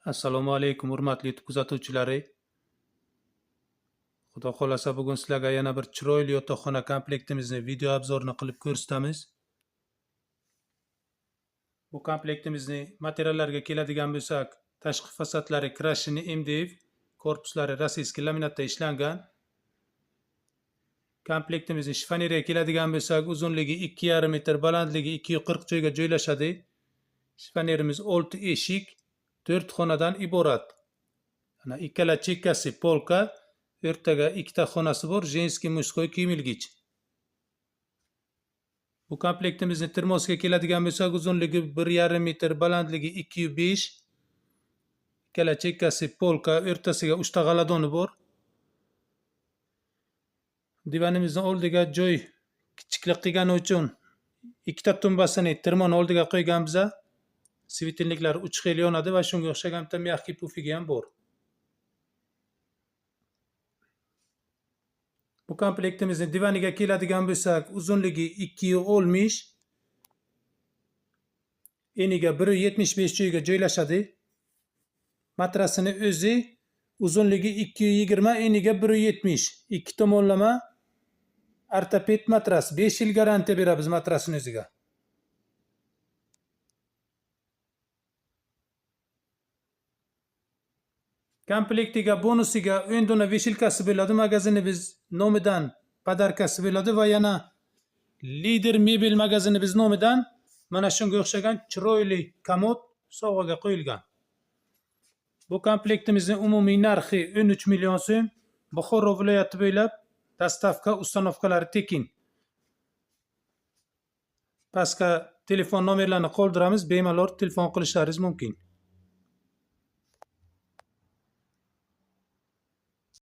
Assalomu alaykum, hurmatli YouTube kuzatuvchilari. Xudo xolasa bugun sizlarga yana bir chiroyli yotoqxona komplektimizni video obzorini qilib ko'rsatamiz. Bu komplektimizni materiallarga keladigan bo'lsak, tashqi fasadlari krashini MDF, korpuslari rossiyskiy laminatda ishlangan. Komplektimizni shifoneriyaga keladigan bo'lsak, uzunligi 2,5 metr, balandligi 240 joyga joylashadi. Shifonerimiz 6 eshik, 4 xonadan iborat. Ana ikkala chekkasi polka, o'rtaga ikkita xonasi bor, jenskiy mushkoy kiyim ilgich. Bu komplektimizni termosga keladigan bo'lsak, uzunligi 1,5 metr, balandligi 2,5. Ikkala chekkasi polka, o'rtasiga 3 ta g'aladoni bor. Divanimizning oldiga joy kichiklik qilgani uchun ikkita tumbasini termon oldiga qo'yganmiz. Svetilniklar 3 xil yonadi va shunga o'xshagan bitta mягкий pufigi ham bor. Bu komplektimizning divaniga keladigan bo'lsak, uzunligi 2,10, eniga 1,75 joyga joylashadi. Matrasini o'zi uzunligi 2,20, eniga 1,70. Ikki tomonlama ortoped matras. 5 yil garantiya beramiz matrasning o'ziga. Komplektiga bonusiga o'ndona veshilkasi bo'ladi, magazinimiz nomidan podarkasi bo'ladi va yana Lider mebel magazinimiz nomidan mana shunga o'xshagan chiroyli komod sovg'aga qo'yilgan. Bu komplektimizning umumiy narxi 13 million so'm. Buxoro viloyati bo'ylab dostavka ustanovkalari tekin. Pastga telefon nomerlarini qoldiramiz, bemalol telefon qilishlaringiz mumkin.